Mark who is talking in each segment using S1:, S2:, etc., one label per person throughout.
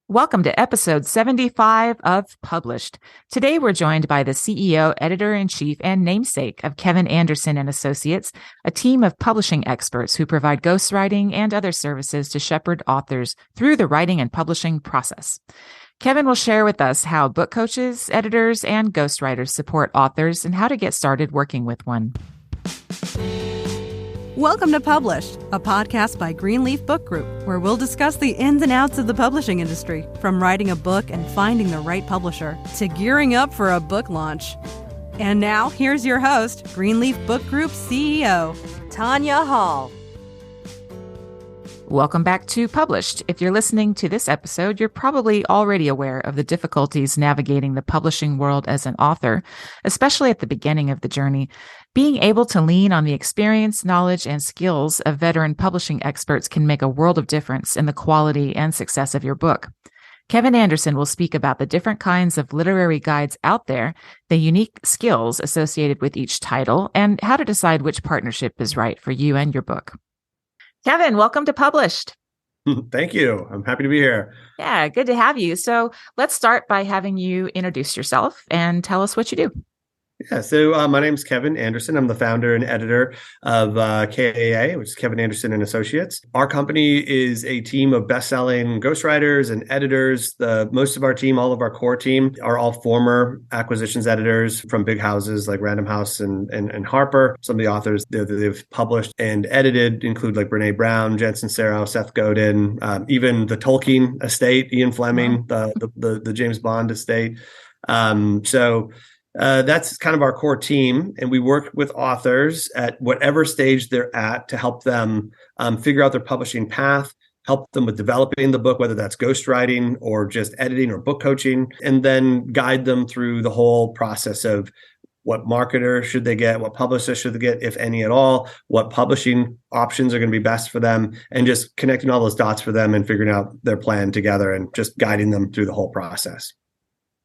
S1: Welcome to episode 75 of Published. Today we're joined by the CEO, editor-in-chief, and namesake of Kevin Anderson and Associates, a team of publishing experts who provide ghostwriting and other services to shepherd authors through the writing and publishing process. Kevin will share with us how book coaches, editors, and ghostwriters support authors and how to get started working with one.
S2: Welcome to Published, a podcast by Greenleaf Book Group, where we'll discuss the ins and outs of the publishing industry, from writing a book and finding the right publisher to gearing up for a book launch. And now, here's your host, Greenleaf Book Group CEO, Tanya Hall.
S1: Welcome back to Published. If you're listening to this episode, you're probably already aware of the difficulties navigating the publishing world as an author, especially at the beginning of the journey. Being able to lean on the experience, knowledge, and skills of veteran publishing experts can make a world of difference in the quality and success of your book. Kevin Anderson will speak about the different kinds of literary guides out there, the unique skills associated with each title, and how to decide which partnership is right for you and your book. Kevin, welcome to Published.
S3: Thank you. I'm happy to be here.
S1: Yeah, good to have you. So let's start by having you introduce yourself and tell us what you do.
S3: Yeah, so my name is Kevin Anderson. I'm the founder and editor of KAA, which is Kevin Anderson and Associates. Our company is a team of best-selling ghostwriters and editors. Most of our team, all of our core team, are all former acquisitions editors from big houses like Random House and Harper. Some of the authors that they've published and edited include like Brene Brown, Jensen Serow, Seth Godin, even the Tolkien estate, Ian Fleming, the James Bond estate. That's kind of our core team, and we work with authors at whatever stage they're at to help them figure out their publishing path, help them with developing the book, whether that's ghostwriting or just editing or book coaching, and then guide them through the whole process of what marketer should they get, what publisher should they get, if any at all, what publishing options are going to be best for them, and just connecting all those dots for them and figuring out their plan together and just guiding them through the whole process.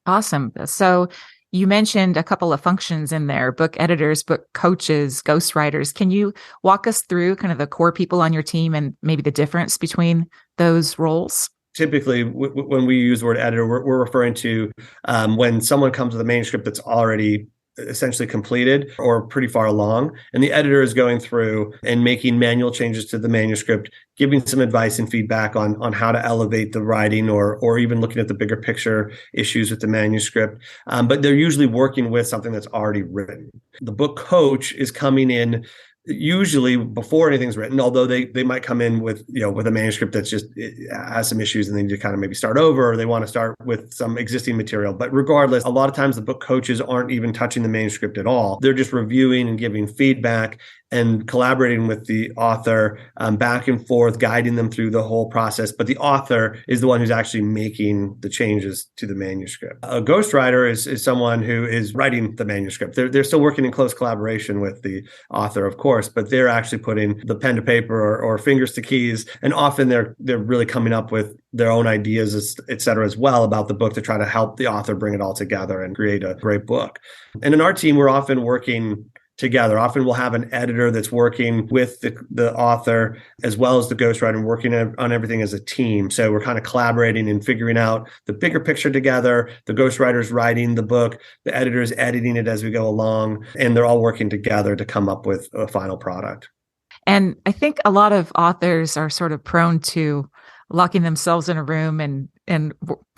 S1: Awesome. So you mentioned a couple of functions in there, book editors, book coaches, ghostwriters. Can you walk us through kind of the core people on your team and maybe the difference between those roles?
S3: Typically, when we use the word editor, we're referring to when someone comes with a manuscript that's already essentially completed or pretty far along, and the editor is going through and making manual changes to the manuscript, giving some advice and feedback on how to elevate the writing or even looking at the bigger picture issues with the manuscript. But they're usually working with something that's already written. The book coach is coming in usually before anything's written, although they might come in with a manuscript that's just has some issues and they need to kind of maybe start over, or they want to start with some existing material. But regardless, a lot of times the book coaches aren't even touching the manuscript at all. They're just reviewing and giving feedback and collaborating with the author back and forth, guiding them through the whole process. But the author is the one who's actually making the changes to the manuscript. A ghostwriter is someone who is writing the manuscript. They're still working in close collaboration with the author, of course, but they're actually putting the pen to paper or fingers to keys. And often they're really coming up with their own ideas, et cetera, as well about the book to try to help the author bring it all together and create a great book. And in our team, we're often working together. Often we'll have an editor that's working with the author as well as the ghostwriter and working on everything as a team. So we're kind of collaborating and figuring out the bigger picture together. The ghostwriter's writing the book, the editor's editing it as we go along, and they're all working together to come up with a final product.
S1: And I think a lot of authors are sort of prone to locking themselves in a room and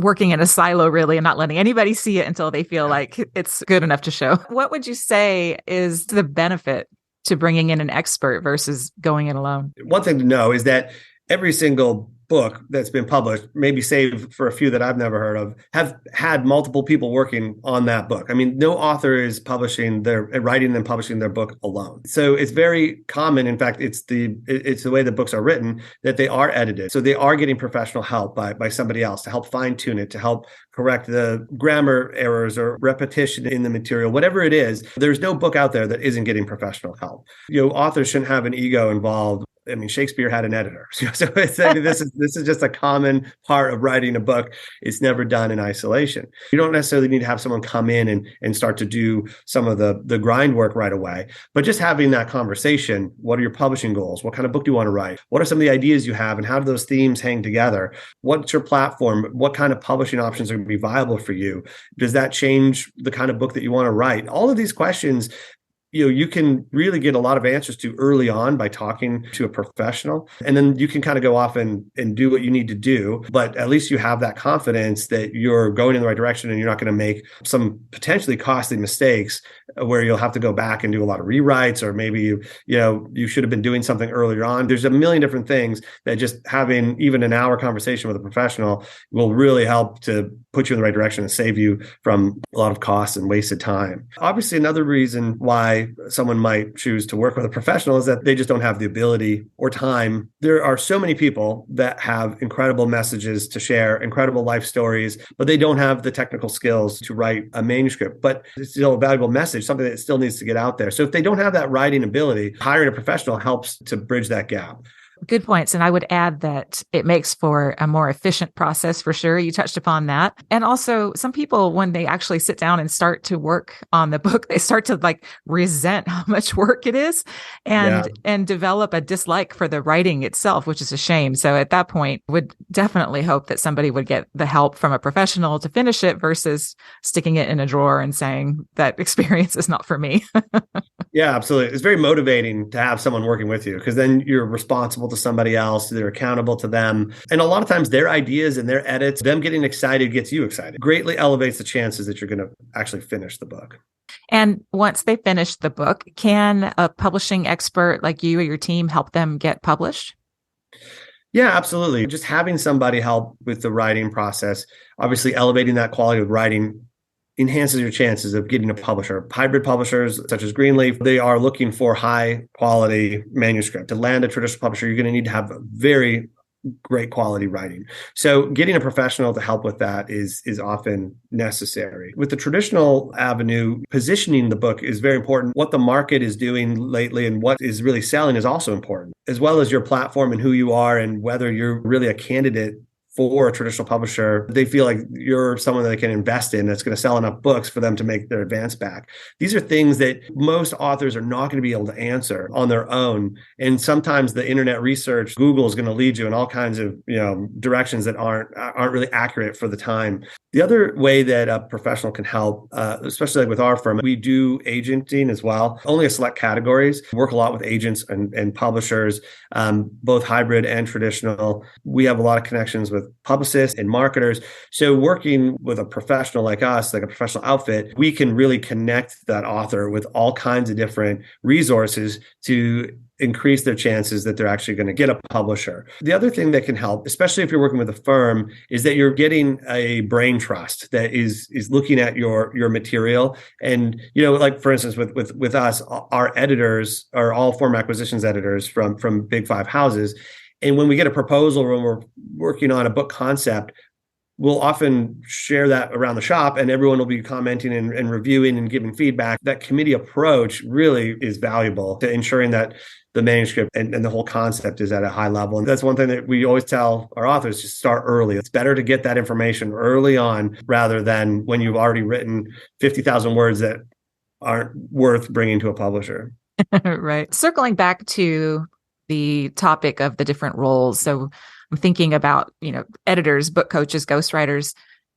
S1: working in a silo, really, and not letting anybody see it until they feel like it's good enough to show. What would you say is the benefit to bringing in an expert versus going it alone?
S3: One thing to know is that every single book that's been published, maybe save for a few that I've never heard of, have had multiple people working on that book. I mean, no author is writing and publishing their book alone. So it's very common. In fact, it's the way the books are written that they are edited. So they are getting professional help by somebody else to help fine tune it, to help correct the grammar errors or repetition in the material, whatever it is. There's no book out there that isn't getting professional help. Authors shouldn't have an ego involved I mean, Shakespeare had an editor. So this is just a common part of writing a book. It's never done in isolation. You don't necessarily need to have someone come in and start to do some of the grind work right away, but just having that conversation. What are your publishing goals? What kind of book do you want to write? What are some of the ideas you have, and how do those themes hang together? What's your platform? What kind of publishing options are going to be viable for you? Does that change the kind of book that you want to write? All of these questions, you can really get a lot of answers to early on by talking to a professional. And then you can kind of go off and do what you need to do. But at least you have that confidence that you're going in the right direction and you're not going to make some potentially costly mistakes where you'll have to go back and do a lot of rewrites, or maybe you should have been doing something earlier on. There's a million different things that just having even an hour conversation with a professional will really help to put you in the right direction and save you from a lot of costs and wasted time. Obviously, another reason why someone might choose to work with a professional is that they just don't have the ability or time. There are so many people that have incredible messages to share, incredible life stories, but they don't have the technical skills to write a manuscript. But it's still a valuable message, something that still needs to get out there. So if they don't have that writing ability, hiring a professional helps to bridge that gap.
S1: Good points. And I would add that it makes for a more efficient process for sure. You touched upon that. And also some people, when they actually sit down and start to work on the book, they start to resent how much work it is and develop a dislike for the writing itself, which is a shame. So at that point, would definitely hope that somebody would get the help from a professional to finish it versus sticking it in a drawer and saying that experience is not for me.
S3: Yeah, absolutely. It's very motivating to have someone working with you, because then you're responsible to somebody else. They're accountable to them. And a lot of times their ideas and their edits, them getting excited gets you excited. Greatly elevates the chances that you're going to actually finish the book.
S1: And once they finish the book, can a publishing expert like you or your team help them get published?
S3: Yeah, absolutely. Just having somebody help with the writing process, obviously elevating that quality of writing, enhances your chances of getting a publisher. Hybrid publishers such as Greenleaf, they are looking for high quality manuscript. To land a traditional publisher, you're going to need to have very great quality writing. So getting a professional to help with that is often necessary. With the traditional avenue, positioning the book is very important. What the market is doing lately and what is really selling is also important, as well as your platform and who you are and whether you're really a candidate for a traditional publisher. They feel like you're someone that they can invest in that's going to sell enough books for them to make their advance back. These are things that most authors are not going to be able to answer on their own. And sometimes the internet research, Google is going to lead you in all kinds of directions that aren't really accurate for the time. The other way that a professional can help, especially with our firm, we do agenting as well. Only a select categories. We work a lot with agents and publishers, both hybrid and traditional. We have a lot of connections with publicists and marketers. So working with a professional like us, like a professional outfit, we can really connect that author with all kinds of different resources to increase their chances that they're actually going to get a publisher. The other thing that can help, especially if you're working with a firm, is that you're getting a brain trust that is looking at your material. And, like for instance, with us, our editors are all former acquisitions editors from Big Five houses. And when we get a proposal, when we're working on a book concept, we'll often share that around the shop and everyone will be commenting and reviewing and giving feedback. That committee approach really is valuable to ensuring that the manuscript and the whole concept is at a high level. And that's one thing that we always tell our authors, just start early. It's better to get that information early on rather than when you've already written 50,000 words that aren't worth bringing to a publisher.
S1: Right. Circling back to the topic of the different roles. So I'm thinking about, editors, book coaches, ghostwriters.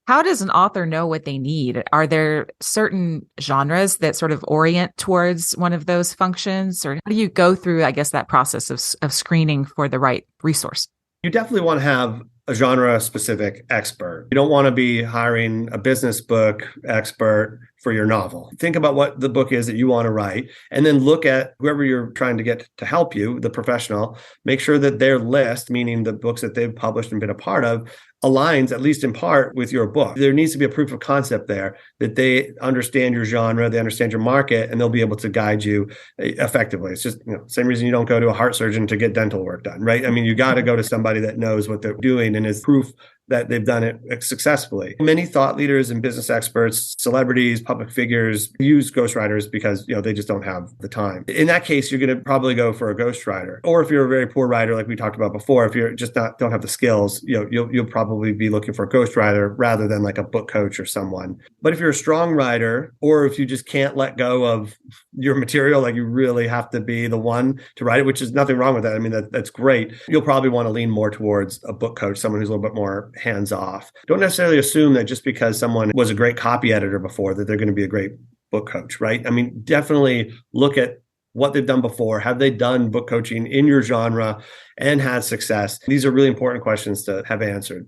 S1: How does an author know what they need? Are there certain genres that sort of orient towards one of those functions? Or how do you go through, I guess, that process of screening for the right resource?
S3: You definitely want to have a genre-specific expert. You don't want to be hiring a business book expert for your novel. Think about what the book is that you want to write, and then look at whoever you're trying to get to help you, the professional. Make sure that their list, meaning the books that they've published and been a part of, aligns at least in part with your book. There needs to be a proof of concept there that they understand your genre, they understand your market, and they'll be able to guide you effectively. It's just, same reason you don't go to a heart surgeon to get dental work done, right? I mean, you got to go to somebody that knows what they're doing and is proof that they've done it successfully. Many thought leaders and business experts, celebrities, public figures use ghostwriters because they just don't have the time. In that case, you're going to probably go for a ghostwriter. Or if you're a very poor writer, like we talked about before, if you're just don't have the skills, you'll probably be looking for a ghostwriter rather than like a book coach or someone. But if you're a strong writer, or if you just can't let go of your material, like you really have to be the one to write it, which is nothing wrong with that. I mean, that's great. You'll probably want to lean more towards a book coach, someone who's a little bit more hands-off. Don't necessarily assume that just because someone was a great copy editor before that they're going to be a great book coach, right? I mean, definitely look at what they've done before. Have they done book coaching in your genre and had success? These are really important questions to have answered.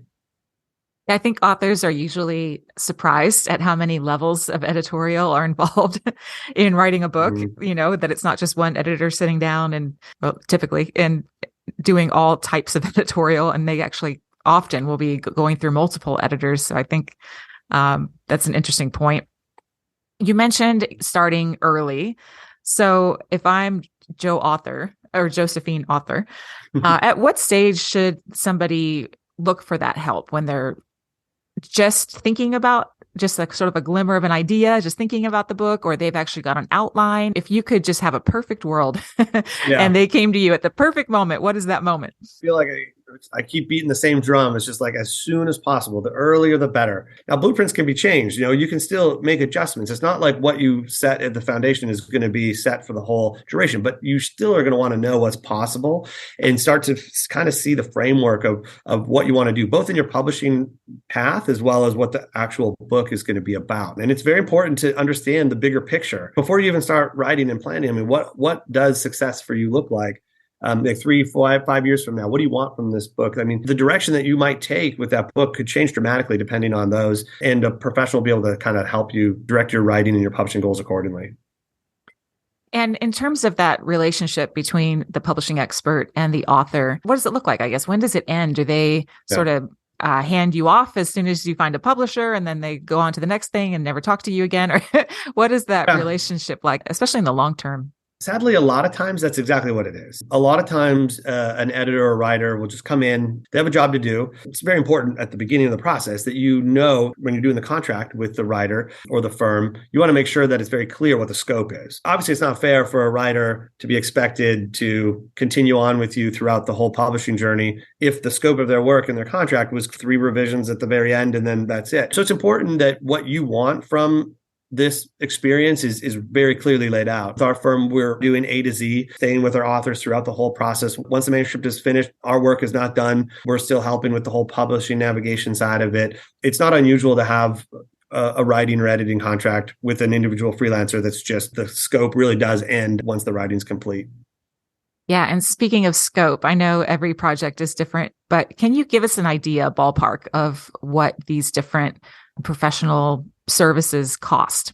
S1: I think authors are usually surprised at how many levels of editorial are involved in writing a book, that it's not just one editor sitting down and, well, typically, and doing all types of editorial, and they actually often will be going through multiple editors. So I think that's an interesting point. You mentioned starting early. So if I'm Joe author or Josephine author, at what stage should somebody look for that help? When they're just thinking about just like sort of a glimmer of an idea, just thinking about the book, or they've actually got an outline? If you could just have a perfect world and they came to you at the perfect moment, what is that moment?
S3: I feel like I keep beating the same drum. It's just like as soon as possible, the earlier, the better. Now, blueprints can be changed. You can still make adjustments. It's not like what you set at the foundation is going to be set for the whole duration, but you still are going to want to know what's possible and start to kind of see the framework of what you want to do, both in your publishing path as well as what the actual book is going to be about. And it's very important to understand the bigger picture before you even start writing and planning. I mean, what does success for you look like? Like 3, 5 years from now, what do you want from this book? I mean, the direction that you might take with that book could change dramatically depending on those, and a professional will be able to kind of help you direct your writing and your publishing goals accordingly.
S1: And in terms of that relationship between the publishing expert and the author, what does it look like? I guess, when does it end? Do they sort of hand you off as soon as you find a publisher, and then they go on to the next thing and never talk to you again? Or what is that relationship like, especially in the long term?
S3: Sadly, a lot of times that's exactly what it is. A lot of times an editor or writer will just come in. They have a job to do. It's very important at the beginning of the process that when you're doing the contract with the writer or the firm, you want to make sure that it's very clear what the scope is. Obviously, it's not fair for a writer to be expected to continue on with you throughout the whole publishing journey if the scope of their work and their contract was 3 revisions at the very end and then that's it. So it's important that what you want from this experience is very clearly laid out. With our firm, we're doing A to Z, staying with our authors throughout the whole process. Once the manuscript is finished, our work is not done. We're still helping with the whole publishing navigation side of it. It's not unusual to have a writing or editing contract with an individual freelancer that's just the scope really does end once the writing's complete.
S1: Yeah. And speaking of scope, I know every project is different, but can you give us an idea, ballpark, of what these different professional services cost?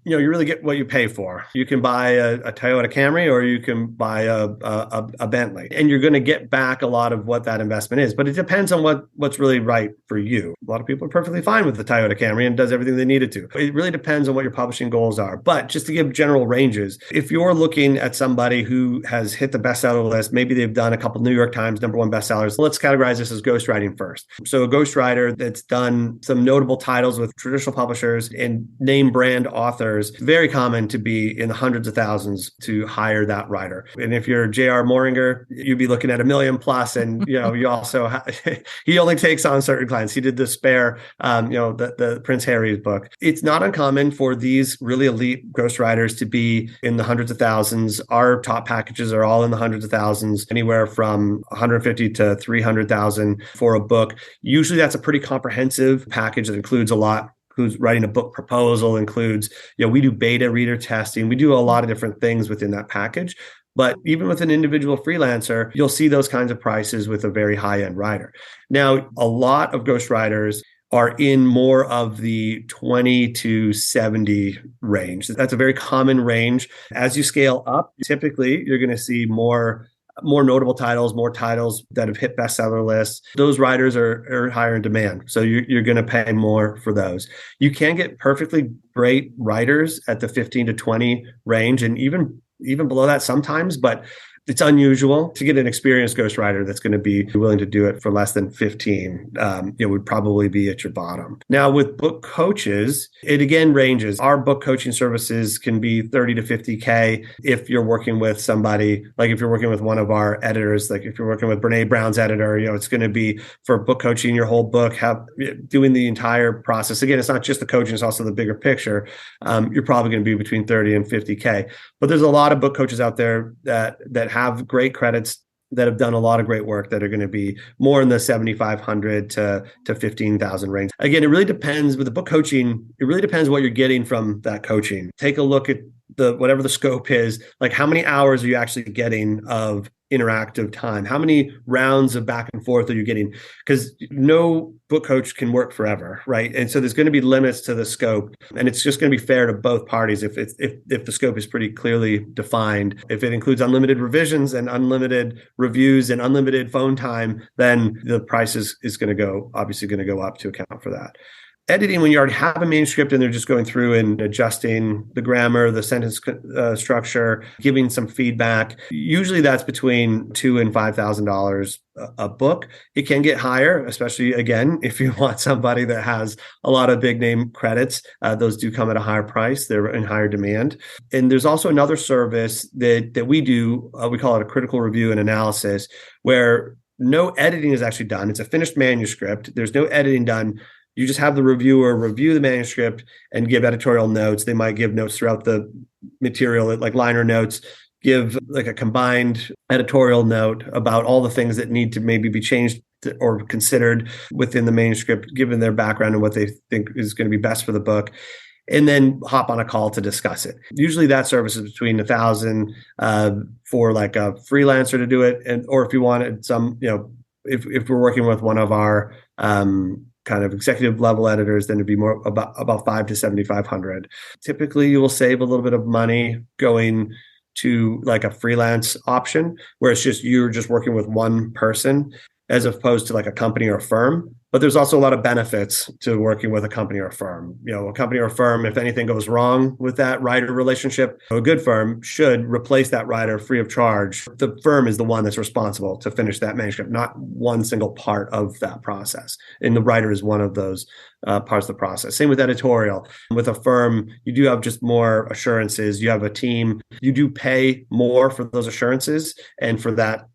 S3: You really get what you pay for. You can buy a Toyota Camry or you can buy a Bentley, and you're going to get back a lot of what that investment is. But it depends on what's really right for you. A lot of people are perfectly fine with the Toyota Camry and does everything they needed to. It really depends on what your publishing goals are. But just to give general ranges, if you're looking at somebody who has hit the bestseller list, maybe they've done a couple New York Times #1 bestsellers. Let's categorize this as ghostwriting first. So a ghostwriter that's done some notable titles with traditional publishers and name brand authors, very common to be in the hundreds of thousands to hire that writer. And if you're J.R. Moringer, you'd be looking at $1 million plus. And, you also, he only takes on certain clients. He did the Spare, the Prince Harry's book. It's not uncommon for these really elite ghostwriters to be in the hundreds of thousands. Our top packages are all in the hundreds of thousands, anywhere from 150 to 300,000 for a book. Usually that's a pretty comprehensive package that includes a lot. Who's writing a book proposal, includes, we do beta reader testing. We do a lot of different things within that package. But even with an individual freelancer, you'll see those kinds of prices with a very high-end writer. Now, a lot of ghostwriters are in more of the 20 to 70 range. That's a very common range. As you scale up, typically you're going to see more notable titles, more titles that have hit bestseller lists. Those writers are higher in demand. So you're going to pay more for those. You can get perfectly great writers at the 15 to 20 range and even below that sometimes. But It's unusual to get an experienced ghostwriter that's going to be willing to do it for less than 15. It would probably be at your bottom. Now with book coaches, it again ranges. Our book coaching services can be 30 to 50K if you're working with somebody, like if you're working with one of our editors, like if you're working with Brene Brown's editor, it's going to be for book coaching your whole book, doing the entire process. Again, it's not just the coaching, it's also the bigger picture. You're probably going to be between 30 and 50K. But there's a lot of book coaches out there that have great credits, that have done a lot of great work, that are going to be more in the 7,500 to 15,000 range. Again, it really depends with the book coaching. It really depends what you're getting from that coaching. Take a look at whatever the scope is, like how many hours are you actually getting of interactive time? How many rounds of back and forth are you getting? Because no book coach can work forever, right? And so there's going to be limits to the scope, and it's just going to be fair to both parties if the scope is pretty clearly defined. If it includes unlimited revisions and unlimited reviews and unlimited phone time, then the price is obviously going to go up to account for that. Editing, when you already have a manuscript and they're just going through and adjusting the grammar, the sentence structure, giving some feedback, usually that's between $2,000 and $5,000 a book. It can get higher, especially, again, if you want somebody that has a lot of big name credits. Those do come at a higher price. They're in higher demand. And there's also another service that we do. We call it a critical review and analysis, where no editing is actually done. It's a finished manuscript. There's no editing done. You just have the reviewer review the manuscript and give editorial notes. They might give notes throughout the material, like liner notes, give like a combined editorial note about all the things that need to maybe be changed or considered within the manuscript, given their background and what they think is going to be best for the book, and then hop on a call to discuss it. Usually that service is between $1,000 for like a freelancer to do it. Or if you wanted some, if we're working with one of our kind of executive level editors, then it'd be more about $5,000 to $7,500. Typically, you will save a little bit of money going to like a freelance option, where you're just working with one person, as opposed to like a company or a firm. But there's also a lot of benefits to working with a company or a firm. A company or a firm, if anything goes wrong with that writer relationship, a good firm should replace that writer free of charge. The firm is the one that's responsible to finish that manuscript, not one single part of that process. And the writer is one of those parts of the process. Same with editorial. With a firm, you do have just more assurances. You have a team. You do pay more for those assurances and for that,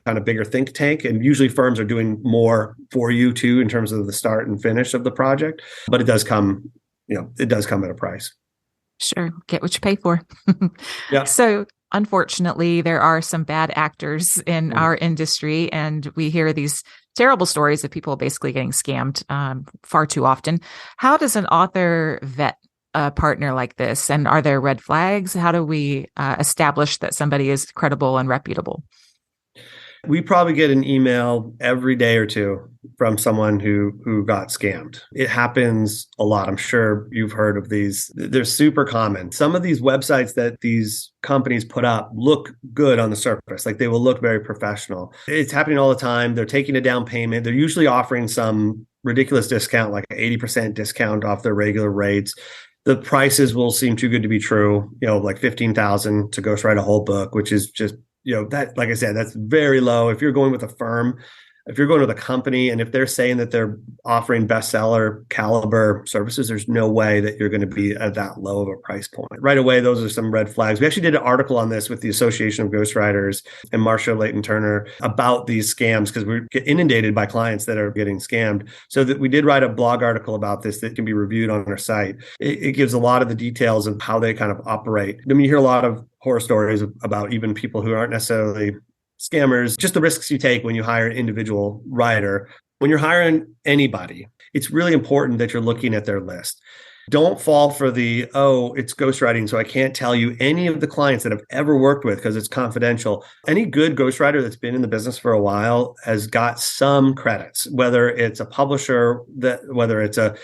S3: kind of bigger think tank. And usually firms are doing more for you too, in terms of the start and finish of the project. But it does come at a price.
S1: Sure. Get what you pay for.
S3: Yeah.
S1: So unfortunately, there are some bad actors in our industry, and we hear these terrible stories of people basically getting scammed far too often. How does an author vet a partner like this? And are there red flags? How do we establish that somebody is credible and reputable?
S3: We probably get an email every day or two from someone who got scammed. It happens a lot. I'm sure you've heard of these. They're super common. Some of these websites that these companies put up look good on the surface. Like they will look very professional. It's happening all the time. They're taking a down payment. They're usually offering some ridiculous discount, like an 80% discount off their regular rates. The prices will seem too good to be true, like $15,000 to ghostwrite a whole book, which is just, that, like I said, that's very low. If you're going with a firm, if you're going with a company, and if they're saying that they're offering bestseller caliber services, there's no way that you're going to be at that low of a price point. Right away, those are some red flags. We actually did an article on this with the Association of Ghostwriters and Marsha Layton Turner about these scams, because we get inundated by clients that are getting scammed. So that we did write a blog article about this that can be reviewed on our site. It gives a lot of the details of how they kind of operate. I mean, you hear a lot of horror stories about even people who aren't necessarily scammers, just the risks you take when you hire an individual writer. When you're hiring anybody, it's really important that you're looking at their list. Don't fall for it's ghostwriting, so I can't tell you any of the clients that I've ever worked with because it's confidential. Any good ghostwriter that's been in the business for a while has got some credits, whether it's a publisher, whether it's a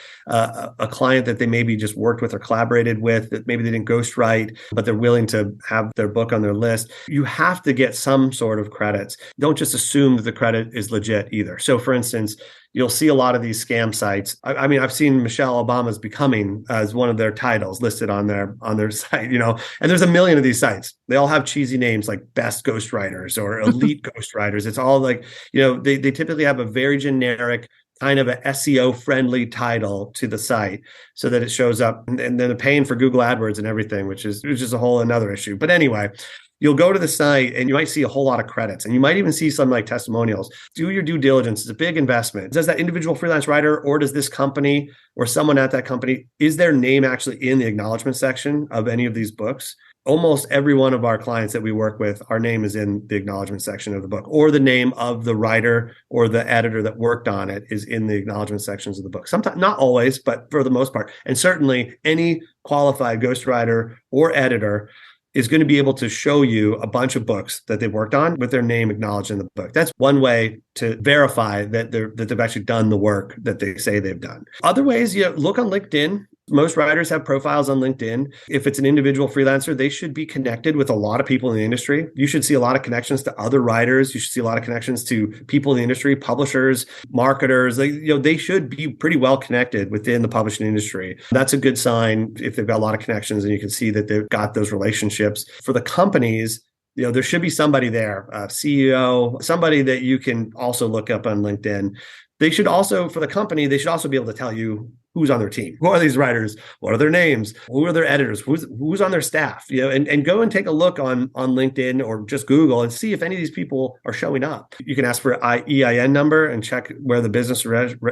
S3: client that they maybe just worked with or collaborated with, that maybe they didn't ghostwrite, but they're willing to have their book on their list. You have to get some sort of credits. Don't just assume that the credit is legit either. So for instance, you'll see a lot of these scam sites. I mean, I've seen Michelle Obama's Becoming as one of their titles listed on their site, and there's a million of these sites. They all have cheesy names like Best Ghostwriters or Elite Ghostwriters. It's all like, they typically have a very generic kind of a SEO friendly title to the site so that it shows up, and then they're paying for Google AdWords and everything, which is a whole another issue. But anyway, you'll go to the site and you might see a whole lot of credits, and you might even see some like testimonials. Do your due diligence. It's a big investment. Does that individual freelance writer, or does this company or someone at that company, is their name actually in the acknowledgement section of any of these books? Almost every one of our clients that we work with, our name is in the acknowledgement section of the book, or the name of the writer or the editor that worked on it is in the acknowledgement sections of the book. Sometimes, not always, but for the most part. And certainly any qualified ghostwriter or editor is going to be able to show you a bunch of books that they've worked on with their name acknowledged in the book. That's one way to verify that they've actually done the work that they say they've done. Other ways, look on LinkedIn. Most writers have profiles on LinkedIn. If it's an individual freelancer, they should be connected with a lot of people in the industry. You should see a lot of connections to other writers. You should see a lot of connections to people in the industry, publishers, marketers. They should be pretty well connected within the publishing industry. That's a good sign if they've got a lot of connections and you can see that they've got those relationships. For the companies, there should be somebody there, a CEO, somebody that you can also look up on LinkedIn. They should also, for the company, they should also be able to tell you who's on their team. Who are these writers? What are their names? Who are their editors? Who's on their staff? And go and take a look on LinkedIn or just Google and see if any of these people are showing up. You can ask for an EIN number and check where the business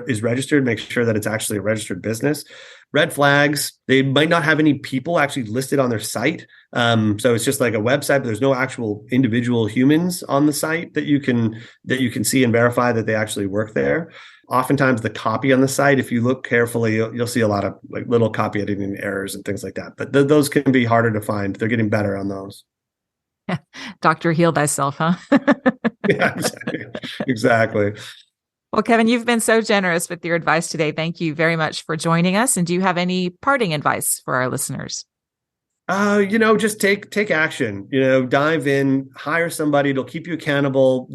S3: is registered, make sure that it's actually a registered business. Red flags, they might not have any people actually listed on their site. So it's just like a website, but there's no actual individual humans on the site that you can see and verify that they actually work there. Oftentimes the copy on the site, if you look carefully, you'll see a lot of like little copy editing errors and things like that. But those can be harder to find. They're getting better on those.
S1: Dr. Heal Thyself, huh?
S3: Yeah, exactly.
S1: Well, Kevin, you've been so generous with your advice today. Thank you very much for joining us. And do you have any parting advice for our listeners?
S3: Just take action, dive in, hire somebody. It'll keep you accountable.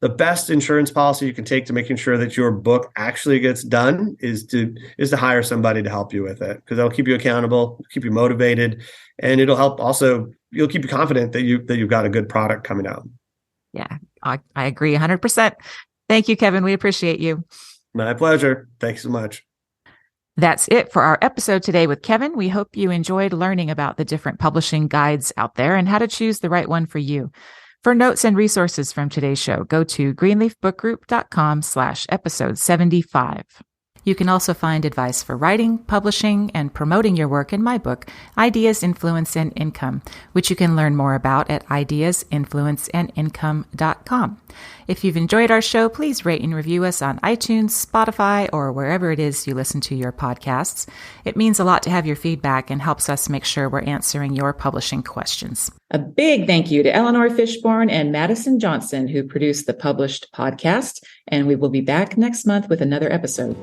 S3: The best insurance policy you can take to making sure that your book actually gets done is to hire somebody to help you with it, because that'll keep you accountable, keep you motivated, and it'll help also, you'll keep you confident that you've got a good product coming out.
S1: Yeah, I agree 100%. Thank you, Kevin. We appreciate you.
S3: My pleasure. Thanks so much.
S1: That's it for our episode today with Kevin. We hope you enjoyed learning about the different publishing guides out there and how to choose the right one for you. For notes and resources from today's show, go to greenleafbookgroup.com/episode 75. You can also find advice for writing, publishing, and promoting your work in my book, Ideas, Influence, and Income, which you can learn more about at ideasinfluenceandincome.com. If you've enjoyed our show, please rate and review us on iTunes, Spotify, or wherever it is you listen to your podcasts. It means a lot to have your feedback and helps us make sure we're answering your publishing questions. A big thank you to Eleanor Fishborn and Madison Johnson, who produced the published podcast, and we will be back next month with another episode.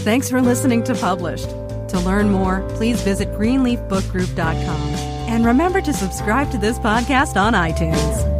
S2: Thanks for listening to Published. To learn more, please visit greenleafbookgroup.com. And remember to subscribe to this podcast on iTunes.